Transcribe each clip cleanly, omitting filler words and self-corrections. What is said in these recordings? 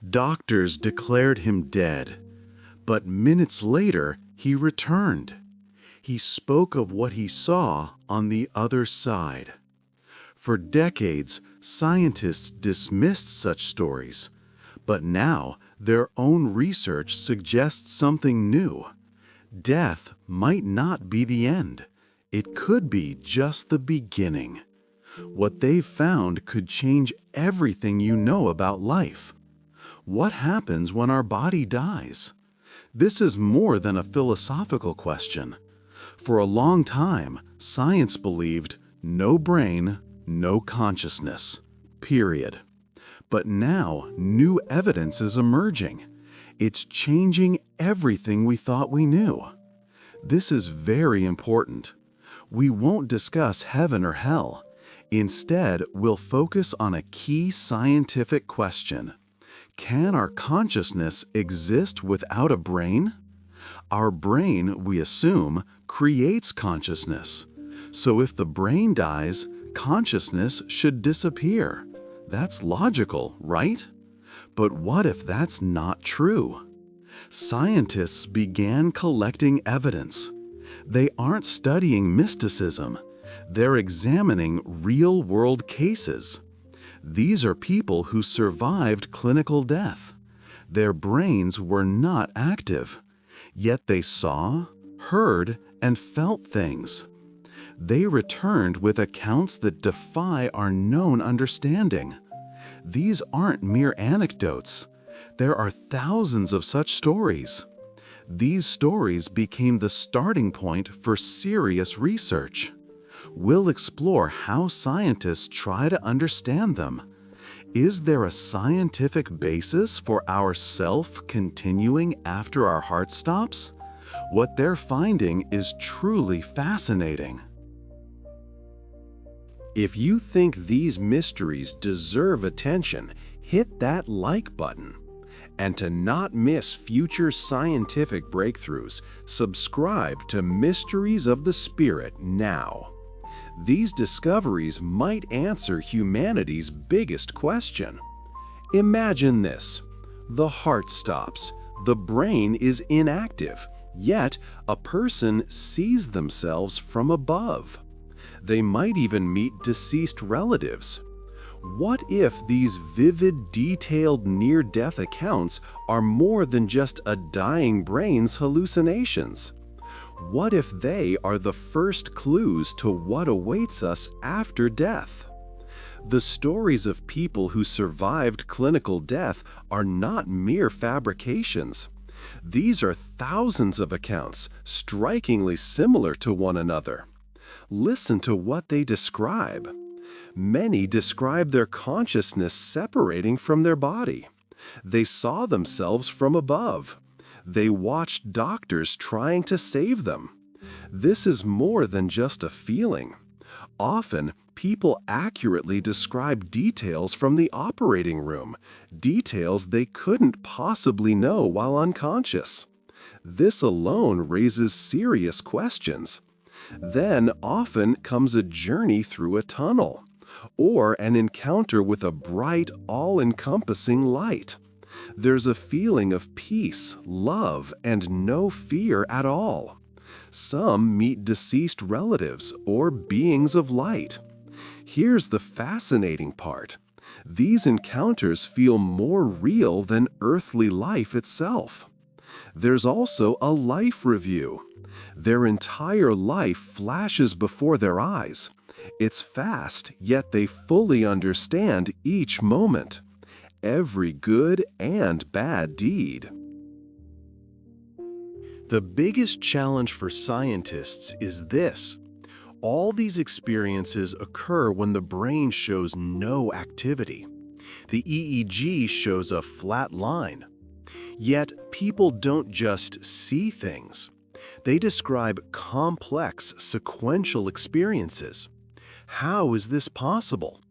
Doctors declared him dead, but minutes later he returned. He spoke of what he saw on the other side. For decades, scientists dismissed such stories, but now their own research suggests something new. Death might not be the end. It could be just the beginning. What they've found could change everything you know about life. What happens when our body dies? This is more than a philosophical question. For a long time, science believed no brain, no consciousness, period. But now, new evidence is emerging. It's changing everything we thought we knew. This is very important. We won't discuss heaven or hell. Instead, we'll focus on a key scientific question. Can our consciousness exist without a brain? Our brain, we assume, creates consciousness. So if the brain dies, consciousness should disappear. That's logical, right? But what if that's not true? Scientists began collecting evidence. They aren't studying mysticism. They're examining real-world cases. These are people who survived clinical death. Their brains were not active, yet they saw, heard, and felt things. They returned with accounts that defy our known understanding. These aren't mere anecdotes. There are thousands of such stories. These stories became the starting point for serious research. We'll explore how scientists try to understand them. Is there a scientific basis for our self continuing after our heart stops? What they're finding is truly fascinating. If you think these mysteries deserve attention, hit that like button. And to not miss future scientific breakthroughs, subscribe to Mysteries of the Spirit now. These discoveries might answer humanity's biggest question. Imagine this. The heart stops. The brain is inactive. Yet, a person sees themselves from above. They might even meet deceased relatives. What if these vivid, detailed near-death accounts are more than just a dying brain's hallucinations? What if they are the first clues to what awaits us after death? The stories of people who survived clinical death are not mere fabrications. These are thousands of accounts, strikingly similar to one another. Listen to what they describe. Many describe their consciousness separating from their body. They saw themselves from above. They watched doctors trying to save them. This is more than just a feeling. Often, people accurately describe details from the operating room, details they couldn't possibly know while unconscious. This alone raises serious questions. Then often comes a journey through a tunnel, or an encounter with a bright, all-encompassing light. There's a feeling of peace, love, and no fear at all. Some meet deceased relatives or beings of light. Here's the fascinating part. These encounters feel more real than earthly life itself. There's also a life review. Their entire life flashes before their eyes. It's fast, yet they fully understand each moment, every good and bad deed. The biggest challenge for scientists is this. All these experiences occur when the brain shows no activity. The EEG shows a flat line. Yet, people don't just see things. They describe complex, sequential experiences. How is this possible?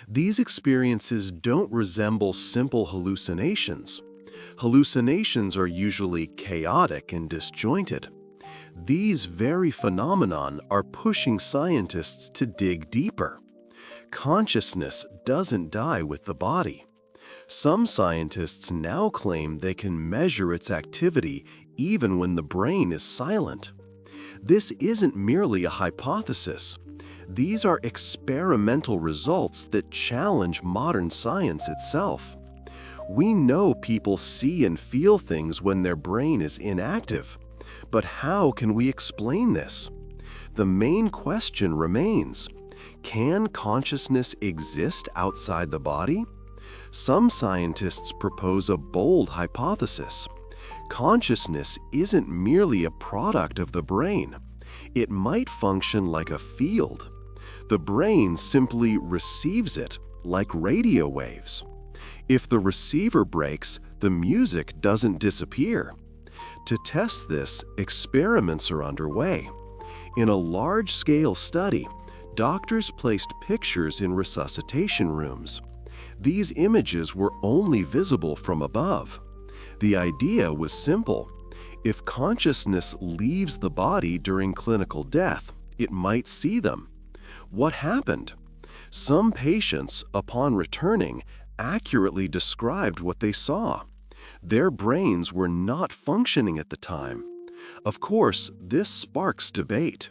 These experiences don't resemble simple hallucinations. Hallucinations are usually chaotic and disjointed. These very phenomena are pushing scientists to dig deeper. Consciousness doesn't die with the body. Some scientists now claim they can measure its activity even when the brain is silent. This isn't merely a hypothesis. These are experimental results that challenge modern science itself. We know people see and feel things when their brain is inactive. But how can we explain this? The main question remains: can consciousness exist outside the body? Some scientists propose a bold hypothesis. Consciousness isn't merely a product of the brain. It might function like a field. The brain simply receives it, like radio waves. If the receiver breaks, the music doesn't disappear. To test this, experiments are underway. In a large-scale study, doctors placed pictures in resuscitation rooms. These images were only visible from above. The idea was simple. If consciousness leaves the body during clinical death, it might see them. What happened? Some patients, upon returning, accurately described what they saw. Their brains were not functioning at the time. Of course, this sparks debate.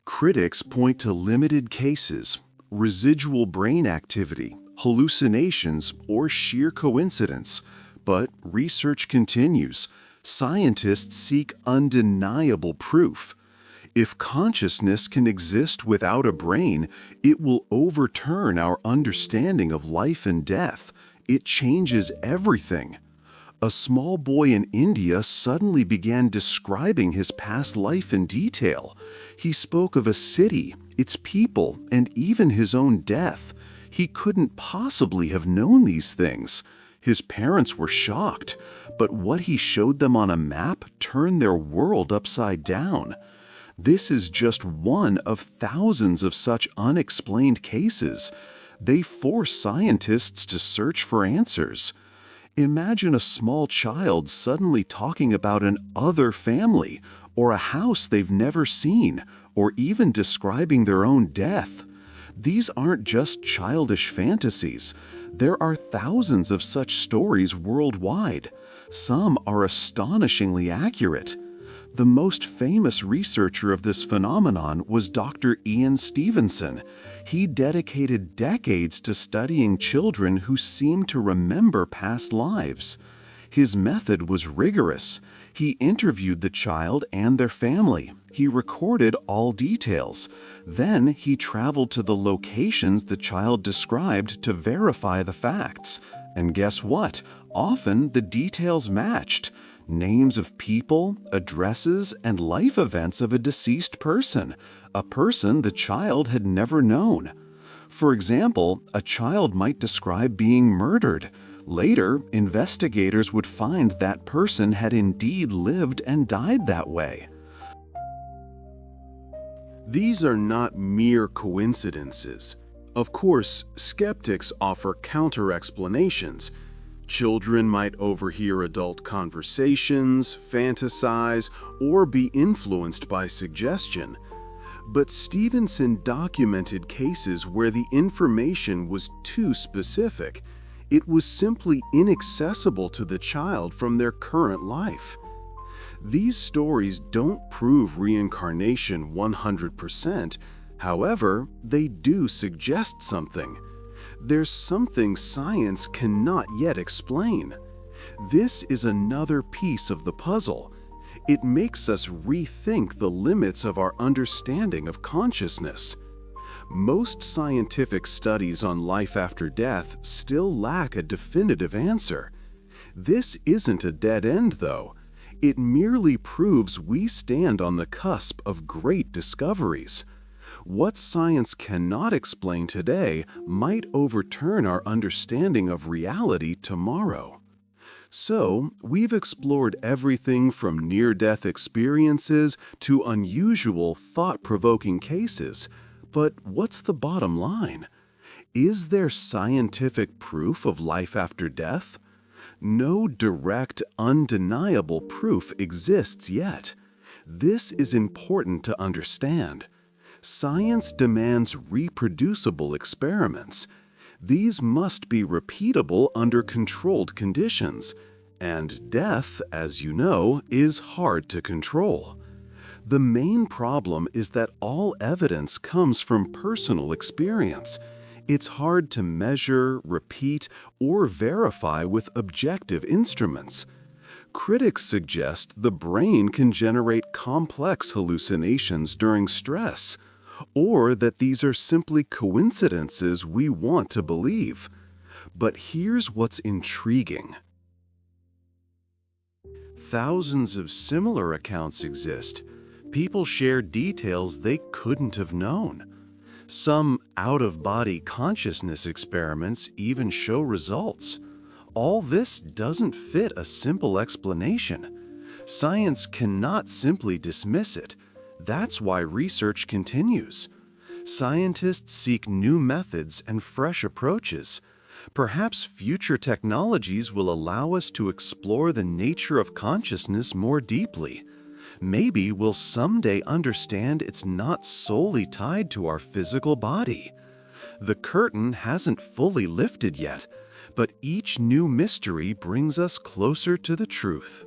Critics point to limited cases, residual brain activity, hallucinations, or sheer coincidence. But research continues. Scientists seek undeniable proof. If consciousness can exist without a brain, it will overturn our understanding of life and death. It changes everything. A small boy in India suddenly began describing his past life in detail. He spoke of a city, its people, and even his own death. He couldn't possibly have known these things. His parents were shocked, but what he showed them on a map turned their world upside down. This is just one of thousands of such unexplained cases. They force scientists to search for answers. Imagine a small child suddenly talking about an other family, or a house they've never seen, or even describing their own death. These aren't just childish fantasies. There are thousands of such stories worldwide. Some are astonishingly accurate. The most famous researcher of this phenomenon was Dr. Ian Stevenson. He dedicated decades to studying children who seemed to remember past lives. His method was rigorous. He interviewed the child and their family. He recorded all details. Then he traveled to the locations the child described to verify the facts. And guess what? Often the details matched. Names of people, addresses, and life events of a deceased person, a person the child had never known. For example, a child might describe being murdered. Later, investigators would find that person had indeed lived and died that way. These are not mere coincidences. Of course, skeptics offer counter-explanations. Children might overhear adult conversations, fantasize, or be influenced by suggestion. But Stevenson documented cases where the information was too specific. It was simply inaccessible to the child from their current life. These stories don't prove reincarnation 100%. However, they do suggest something. There's something science cannot yet explain. This is another piece of the puzzle. It makes us rethink the limits of our understanding of consciousness. Most scientific studies on life after death still lack a definitive answer. This isn't a dead end, though. It merely proves we stand on the cusp of great discoveries. What science cannot explain today might overturn our understanding of reality tomorrow. So, we've explored everything from near-death experiences to unusual, thought-provoking cases. But what's the bottom line? Is there scientific proof of life after death? No direct, undeniable proof exists yet. This is important to understand. Science demands reproducible experiments. These must be repeatable under controlled conditions, and death, as you know, is hard to control. The main problem is that all evidence comes from personal experience. It's hard to measure, repeat, or verify with objective instruments. Critics suggest the brain can generate complex hallucinations during stress, or that these are simply coincidences we want to believe. But here's what's intriguing. Thousands of similar accounts exist. People share details they couldn't have known. Some out-of-body consciousness experiments even show results. All this doesn't fit a simple explanation. Science cannot simply dismiss it. That's why research continues. Scientists seek new methods and fresh approaches. Perhaps future technologies will allow us to explore the nature of consciousness more deeply. Maybe we'll someday understand it's not solely tied to our physical body. The curtain hasn't fully lifted yet, but each new mystery brings us closer to the truth.